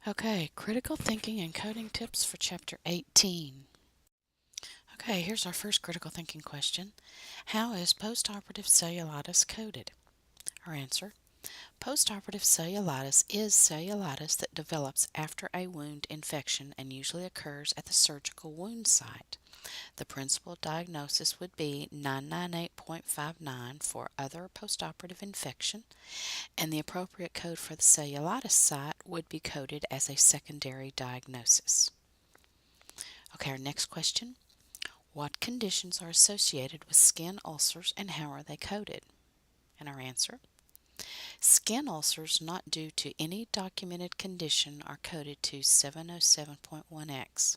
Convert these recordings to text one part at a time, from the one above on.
Okay, critical thinking and coding tips for Chapter 18. Okay, here's our first critical thinking question. How is postoperative cellulitis coded? Our answer. Postoperative cellulitis is cellulitis that develops after a wound infection and usually occurs at the surgical wound site. The principal diagnosis would be 998.59 for other postoperative infection, and the appropriate code for the cellulitis site would be coded as a secondary diagnosis. Okay, our next question. What conditions are associated with skin ulcers and how are they coded? And our answer. Skin ulcers not due to any documented condition are coded to 707.1x,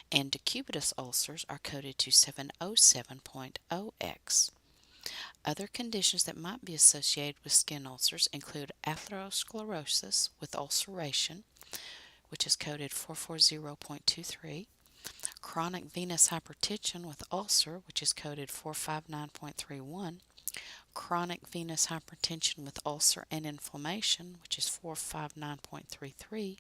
and decubitus ulcers are coded to 707.0x. Other conditions that might be associated with skin ulcers include atherosclerosis with ulceration, which is coded 440.23, chronic venous hypertension with ulcer, which is coded 459.31, chronic venous hypertension with ulcer and inflammation, which is 459.33,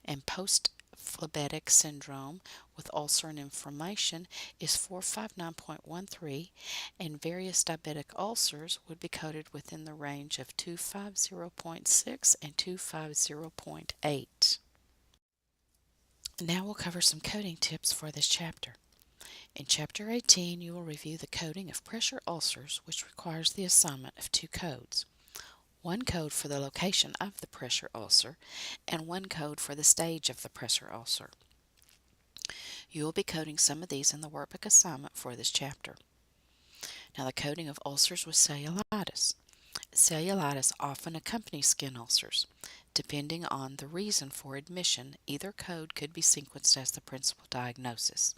and post-phlebitic syndrome with ulcer and inflammation is 459.13, and various diabetic ulcers would be coded within the range of 250.6 and 250.8. Now we'll cover some coding tips for this chapter. In Chapter 18, you will review the coding of pressure ulcers, which requires the assignment of two codes. One code for the location of the pressure ulcer, and one code for the stage of the pressure ulcer. You will be coding some of these in the workbook assignment for this chapter. Now, the coding of ulcers with cellulitis. Cellulitis often accompanies skin ulcers. Depending on the reason for admission, either code could be sequenced as the principal diagnosis.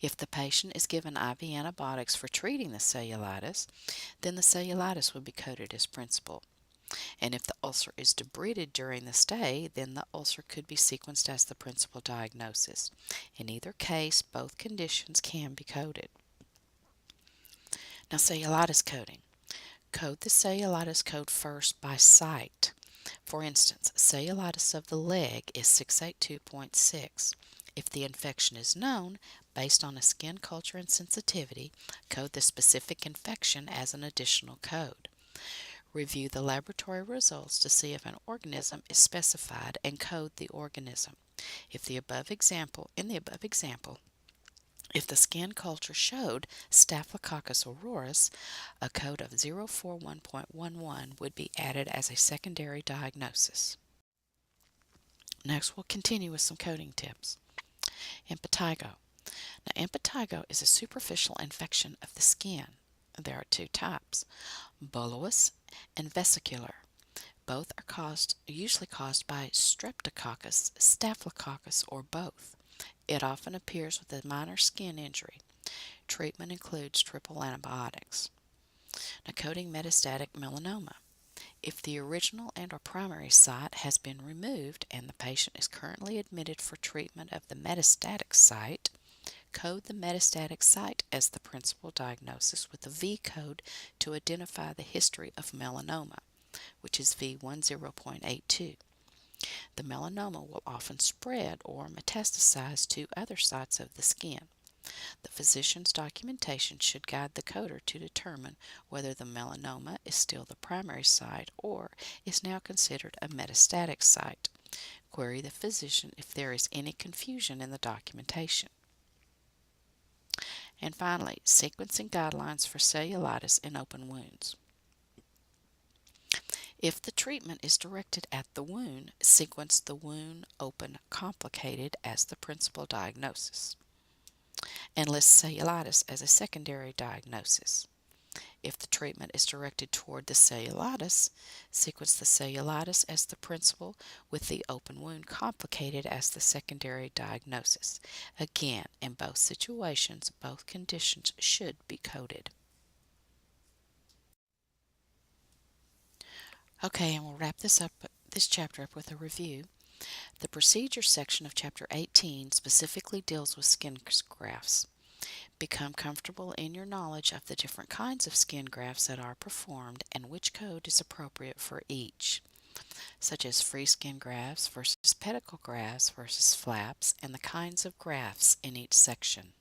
If the patient is given IV antibiotics for treating the cellulitis, then the cellulitis would be coded as principal. And if the ulcer is debrided during the stay, then the ulcer could be sequenced as the principal diagnosis. In either case, both conditions can be coded. Now, cellulitis coding. Code the cellulitis code first by site. For instance, cellulitis of the leg is 682.6. If the infection is known, based on a skin culture and sensitivity, code the specific infection as an additional code. Review the laboratory results to see if an organism is specified and code the organism. In the above example, if the skin culture showed Staphylococcus aureus, a code of 041.11 would be added as a secondary diagnosis. Next, we'll continue with some coding tips. Impetigo. Now, impetigo is a superficial infection of the skin. There are two types, bullous and vesicular. Both are usually caused by Streptococcus, Staphylococcus, or both. It often appears with a minor skin injury. Treatment includes triple antibiotics. Now, coding metastatic melanoma. If the original and/or primary site has been removed and the patient is currently admitted for treatment of the metastatic site, code the metastatic site as the principal diagnosis with a V code to identify the history of melanoma, which is V10.82. The melanoma will often spread or metastasize to other sites of the skin. The physician's documentation should guide the coder to determine whether the melanoma is still the primary site or is now considered a metastatic site. Query the physician if there is any confusion in the documentation. And finally, sequencing guidelines for cellulitis in open wounds. If the treatment is directed at the wound, sequence the wound open complicated as the principal diagnosis, and list cellulitis as a secondary diagnosis. If the treatment is directed toward the cellulitis, sequence the cellulitis as the principal with the open wound complicated as the secondary diagnosis. Again, in both situations, both conditions should be coded. Okay, and we'll wrap this chapter up with a review. The procedure section of Chapter 18 specifically deals with skin grafts. Become comfortable in your knowledge of the different kinds of skin grafts that are performed and which code is appropriate for each. such as free skin grafts versus pedicle grafts versus flaps, and the kinds of grafts in each section.